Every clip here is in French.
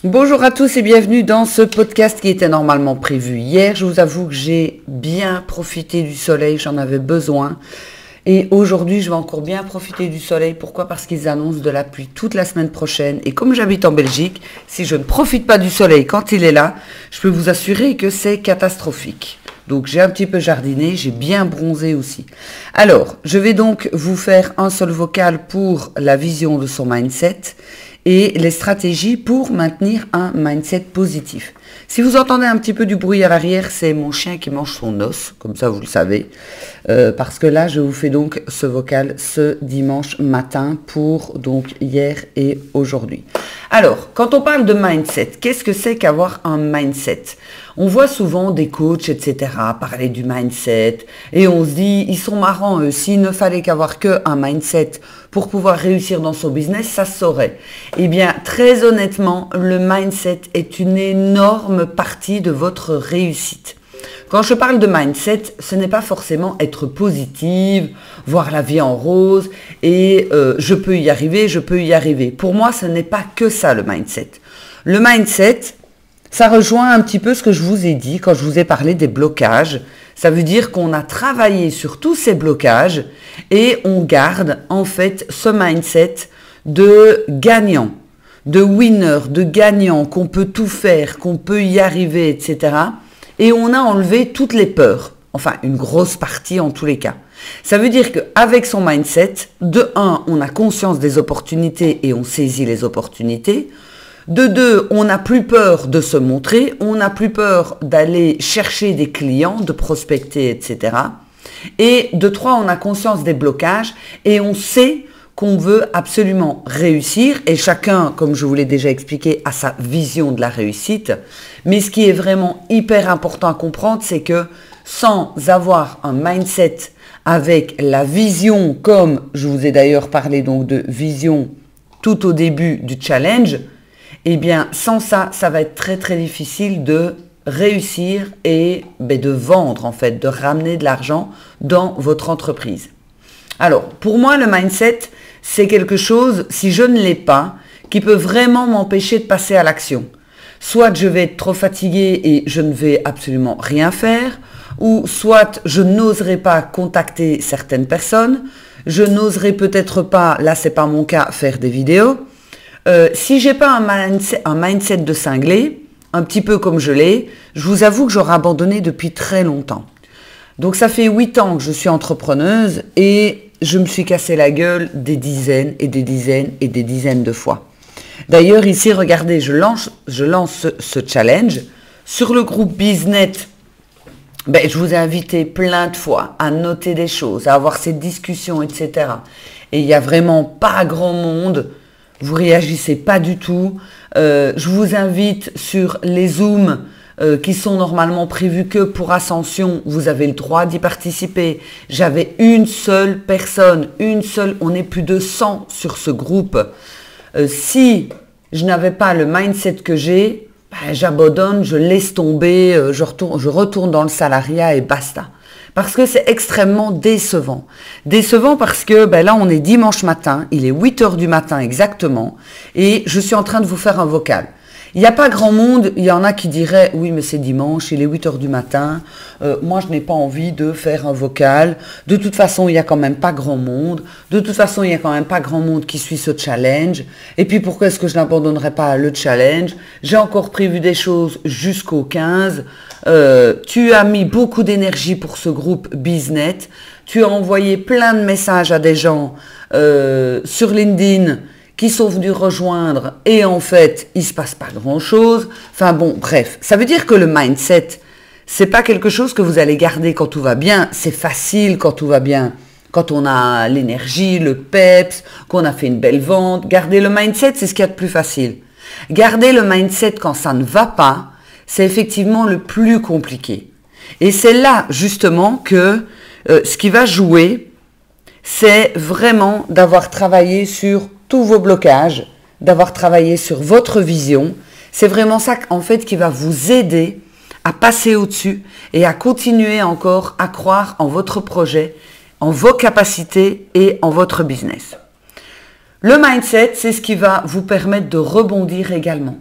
Bonjour à tous et bienvenue dans ce podcast qui était normalement prévu hier. Je vous avoue que j'ai bien profité du soleil, j'en avais besoin. Et aujourd'hui, je vais encore bien profiter du soleil. Pourquoi? Parce qu'ils annoncent de la pluie toute la semaine prochaine. Et comme j'habite en Belgique, si je ne profite pas du soleil quand il est là, je peux vous assurer que c'est catastrophique. Donc j'ai un petit peu jardiné, j'ai bien bronzé aussi. Alors, je vais donc vous faire un seul vocal pour la vision de son mindset et les stratégies pour maintenir un mindset positif. Si vous entendez un petit peu du bruit à l'arrière, c'est mon chien qui mange son os, comme ça vous le savez, parce que là je vous fais donc ce vocal ce dimanche matin pour donc hier et aujourd'hui. Alors, quand on parle de mindset, qu'est-ce que c'est qu'avoir un mindset? On voit souvent des coachs, etc., parler du mindset et on se dit, ils sont marrants eux, s'il ne fallait qu'avoir qu'un mindset pour pouvoir réussir dans son business, ça se saurait. Eh bien, très honnêtement, le mindset est une énorme partie de votre réussite. Quand je parle de mindset, ce n'est pas forcément être positive, voir la vie en rose et je peux y arriver, je peux y arriver. Pour moi, ce n'est pas que ça le mindset. Le mindset, ça rejoint un petit peu ce que je vous ai dit quand je vous ai parlé des blocages. Ça veut dire qu'on a travaillé sur tous ces blocages et on garde en fait ce mindset de gagnant, de winner, de gagnant, qu'on peut tout faire, qu'on peut y arriver, etc. Et on a enlevé toutes les peurs, enfin une grosse partie en tous les cas. Ça veut dire qu'avec son mindset, de 1, on a conscience des opportunités et on saisit les opportunités. De 2, on n'a plus peur de se montrer, on n'a plus peur d'aller chercher des clients, de prospecter, etc. Et de 3, on a conscience des blocages et on sait qu'on veut absolument réussir et chacun, comme je vous l'ai déjà expliqué, a sa vision de la réussite. Mais ce qui est vraiment hyper important à comprendre, c'est que sans avoir un mindset avec la vision, comme je vous ai d'ailleurs parlé donc de vision tout au début du challenge, eh bien sans ça, ça va être très très difficile de réussir et de vendre en fait, de ramener de l'argent dans votre entreprise. Alors, pour moi, le mindset, c'est quelque chose, si je ne l'ai pas, qui peut vraiment m'empêcher de passer à l'action. Soit je vais être trop fatigué et je ne vais absolument rien faire, ou soit je n'oserai pas contacter certaines personnes, je n'oserai peut-être pas, là c'est pas mon cas, faire des vidéos. Si j'ai pas un mindset de cinglé, un petit peu comme je l'ai, je vous avoue que j'aurais abandonné depuis très longtemps. Donc ça fait 8 ans que je suis entrepreneuse et je me suis cassé la gueule des dizaines et des dizaines et des dizaines de fois. D'ailleurs ici, regardez, je lance ce challenge sur le groupe BizNet. Je vous ai invité plein de fois à noter des choses, à avoir ces discussions, etc. Et il n'y a vraiment pas grand monde. Vous réagissez pas du tout. Je vous invite sur les Zooms qui sont normalement prévus que pour Ascension. Vous avez le droit d'y participer. J'avais une seule personne, on est plus de 100 sur ce groupe. Si je n'avais pas le mindset que j'ai, j'abandonne, je laisse tomber, je retourne dans le salariat et basta. Parce que c'est extrêmement décevant. Décevant parce que là, on est dimanche matin, il est 8 h du matin exactement, et je suis en train de vous faire un vocal. Il n'y a pas grand monde, il y en a qui diraient « Oui, mais c'est dimanche, il est 8 h du matin, moi je n'ai pas envie de faire un vocal, de toute façon il n'y a quand même pas grand monde, de toute façon il n'y a quand même pas grand monde qui suit ce challenge, et puis pourquoi est-ce que je n'abandonnerais pas le challenge? J'ai encore prévu des choses jusqu'au 15, tu as mis beaucoup d'énergie pour ce groupe BizNet, tu as envoyé plein de messages à des gens sur LinkedIn, qui sont venus rejoindre et en fait, il se passe pas grand-chose. Enfin bon, bref, ça veut dire que le mindset, c'est pas quelque chose que vous allez garder quand tout va bien. C'est facile quand tout va bien, quand on a l'énergie, le peps, qu'on a fait une belle vente. Garder le mindset, c'est ce qu'il y a de plus facile. Garder le mindset quand ça ne va pas, c'est effectivement le plus compliqué. Et c'est là justement que ce qui va jouer, c'est vraiment d'avoir travaillé sur tous vos blocages, d'avoir travaillé sur votre vision. C'est vraiment ça en fait qui va vous aider à passer au-dessus et à continuer encore à croire en votre projet, en vos capacités et en votre business. Le mindset, c'est ce qui va vous permettre de rebondir également.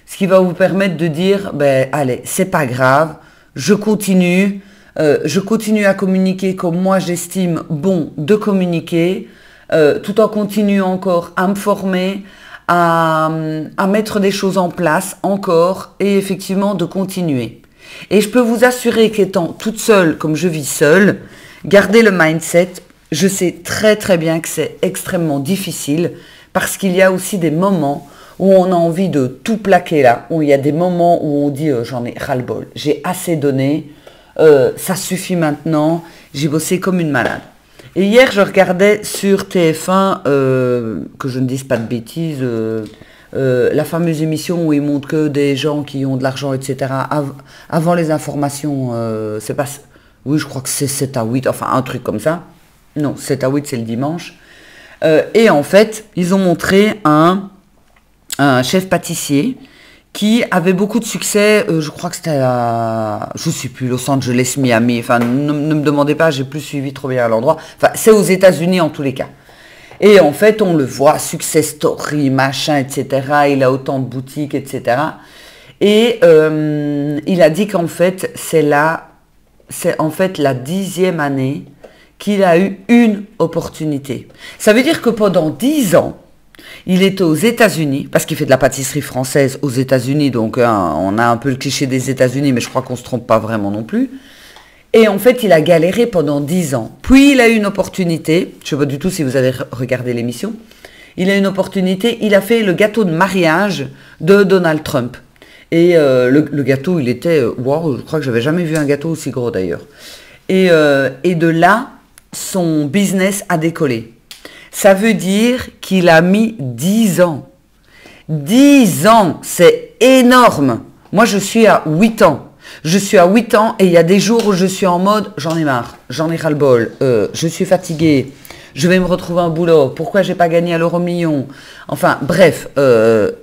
ce qui va vous permettre de dire, ben allez, c'est pas grave, je continue à communiquer comme moi j'estime bon de communiquer, tout en continuant encore à me former, à mettre des choses en place encore et effectivement de continuer. Et je peux vous assurer qu'étant toute seule comme je vis seule, garder le mindset, je sais très très bien que c'est extrêmement difficile parce qu'il y a aussi des moments où on a envie de tout plaquer là, où il y a des moments où on dit j'en ai ras-le-bol, j'ai assez donné, ça suffit maintenant, j'ai bossé comme une malade. Et hier je regardais sur TF1, que je ne dise pas de bêtises, la fameuse émission où ils montrent que des gens qui ont de l'argent, etc. Avant les informations, c'est pas... Oui, je crois que c'est 7 à 8, enfin un truc comme ça. Non, 7 à 8, c'est le dimanche. Et en fait, ils ont montré un chef pâtissier qui avait beaucoup de succès, je crois que c'était à, je sais plus, Los Angeles, Miami, enfin ne me demandez pas, j'ai plus suivi trop bien l'endroit. Enfin, c'est aux États-Unis en tous les cas. Et en fait, on le voit, success story, machin, etc. Il a autant de boutiques, etc. Et il a dit qu'en fait, c'est en fait la 10e année qu'il a eu une opportunité. Ça veut dire que pendant 10 ans, il était aux États-Unis, parce qu'il fait de la pâtisserie française aux États-Unis, donc on a un peu le cliché des États-Unis, mais je crois qu'on ne se trompe pas vraiment non plus. Et en fait, il a galéré pendant 10 ans. Puis, il a eu une opportunité, je ne sais pas du tout si vous avez regardé l'émission, il a eu une opportunité, il a fait le gâteau de mariage de Donald Trump. Et le gâteau, il était, wow, je crois que j'avais jamais vu un gâteau aussi gros d'ailleurs. Et de là, son business a décollé. Ça veut dire qu'il a mis 10 ans. 10 ans, c'est énorme. Moi, je suis à 8 ans. Je suis à 8 ans et il y a des jours où je suis en mode, j'en ai marre, j'en ai ras-le-bol, je suis fatiguée, je vais me retrouver un boulot, pourquoi j'ai pas gagné à l'euro-million? Enfin, bref,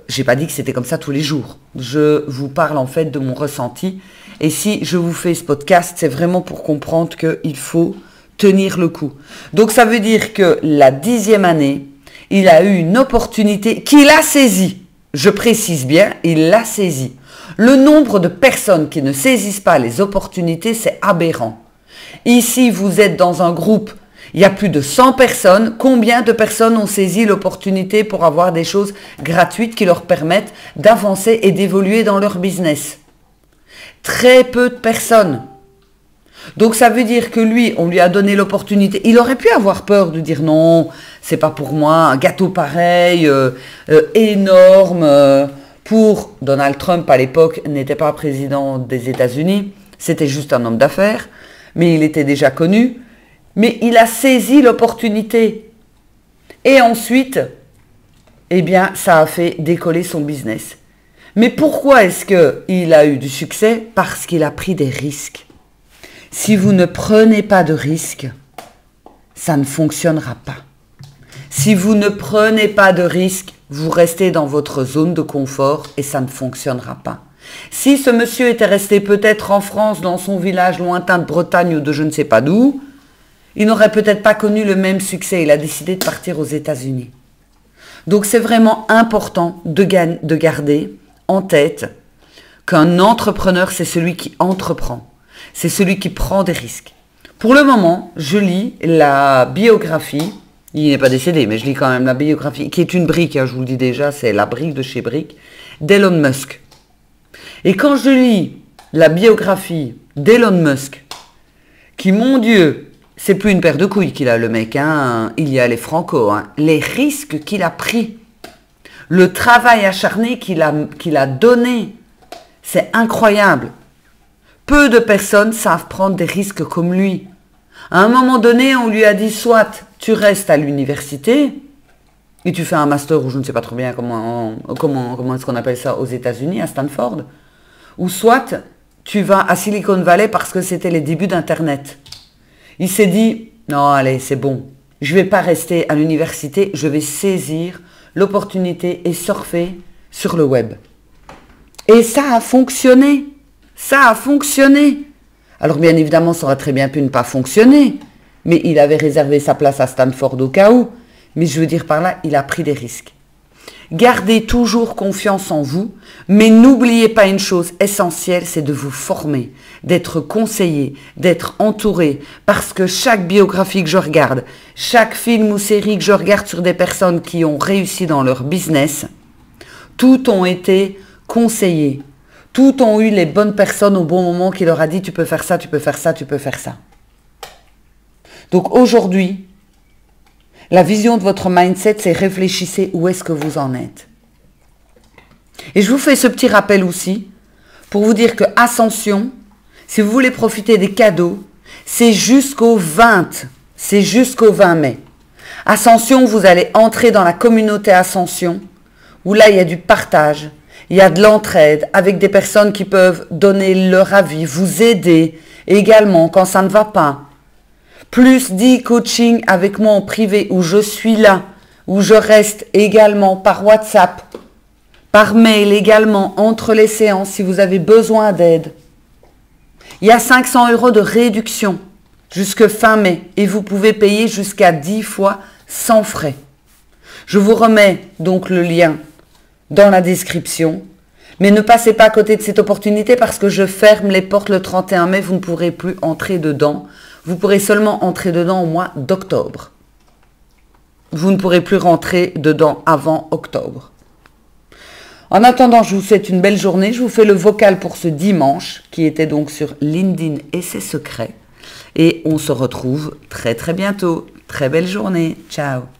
j'ai pas dit que c'était comme ça tous les jours. Je vous parle en fait de mon ressenti. Et si je vous fais ce podcast, c'est vraiment pour comprendre qu'il faut tenir le coup. Donc ça veut dire que la 10e année, il a eu une opportunité qu'il a saisie. Je précise bien, il l'a saisie. Le nombre de personnes qui ne saisissent pas les opportunités, c'est aberrant. Ici, vous êtes dans un groupe, il y a plus de 100 personnes. Combien de personnes ont saisi l'opportunité pour avoir des choses gratuites qui leur permettent d'avancer et d'évoluer dans leur business? Très peu de personnes. Donc ça veut dire que lui, on lui a donné l'opportunité. Il aurait pu avoir peur de dire non, c'est pas pour moi, un gâteau pareil, énorme. Pour Donald Trump à l'époque, n'était pas président des États-Unis, c'était juste un homme d'affaires, mais il était déjà connu. Mais il a saisi l'opportunité. Et ensuite, eh bien, ça a fait décoller son business. Mais pourquoi est-ce qu'il a eu du succès? Parce qu'il a pris des risques. Si vous ne prenez pas de risques, ça ne fonctionnera pas. Si vous ne prenez pas de risques, vous restez dans votre zone de confort et ça ne fonctionnera pas. Si ce monsieur était resté peut-être en France, dans son village lointain de Bretagne ou de je ne sais pas d'où, il n'aurait peut-être pas connu le même succès. Il a décidé de partir aux États-Unis. Donc c'est vraiment important de garder en tête qu'un entrepreneur, c'est celui qui entreprend. C'est celui qui prend des risques. Pour le moment, je lis la biographie, il n'est pas décédé, mais je lis quand même la biographie, qui est une brique, hein, je vous le dis déjà, c'est la brique de chez Brick, d'Elon Musk. Et quand je lis la biographie d'Elon Musk, qui, mon Dieu, c'est plus une paire de couilles qu'il a, le mec, hein, il y a les franco, hein, les risques qu'il a pris, le travail acharné qu'il a donné, c'est incroyable. Peu de personnes savent prendre des risques comme lui. À un moment donné, on lui a dit, soit tu restes à l'université et tu fais un master, ou je ne sais pas trop bien comment est-ce qu'on appelle ça aux États-Unis, à Stanford, ou soit tu vas à Silicon Valley parce que c'était les débuts d'Internet. Il s'est dit, non, allez, c'est bon, je ne vais pas rester à l'université, je vais saisir l'opportunité et surfer sur le web. Et ça a fonctionné. Ça a fonctionné. Alors bien évidemment, ça aurait très bien pu ne pas fonctionner, mais il avait réservé sa place à Stanford au cas où. Mais je veux dire par là, il a pris des risques. Gardez toujours confiance en vous, mais n'oubliez pas une chose essentielle, c'est de vous former, d'être conseillé, d'être entouré, parce que chaque biographie que je regarde, chaque film ou série que je regarde sur des personnes qui ont réussi dans leur business, toutes ont été conseillées, toutes ont eu les bonnes personnes au bon moment qui leur a dit tu peux faire ça, tu peux faire ça, tu peux faire ça. Donc aujourd'hui, la vision de votre mindset, c'est réfléchissez où est-ce que vous en êtes. Et je vous fais ce petit rappel aussi pour vous dire que Ascension, si vous voulez profiter des cadeaux, c'est jusqu'au 20 mai. Ascension, vous allez entrer dans la communauté Ascension, où là, il y a du partage, il y a de l'entraide avec des personnes qui peuvent donner leur avis, vous aider également quand ça ne va pas. Plus 10 coachings avec moi en privé où je suis là, où je reste également par WhatsApp, par mail également, entre les séances si vous avez besoin d'aide. Il y a 500 € de réduction jusque fin mai et vous pouvez payer jusqu'à 10 fois sans frais. Je vous remets donc le lien dans la description, mais ne passez pas à côté de cette opportunité parce que je ferme les portes le 31 mai, vous ne pourrez plus entrer dedans. Vous pourrez seulement entrer dedans au mois d'octobre. Vous ne pourrez plus rentrer dedans avant octobre. En attendant, je vous souhaite une belle journée. Je vous fais le vocal pour ce dimanche, qui était donc sur LinkedIn et ses secrets. Et on se retrouve très très bientôt. Très belle journée. Ciao.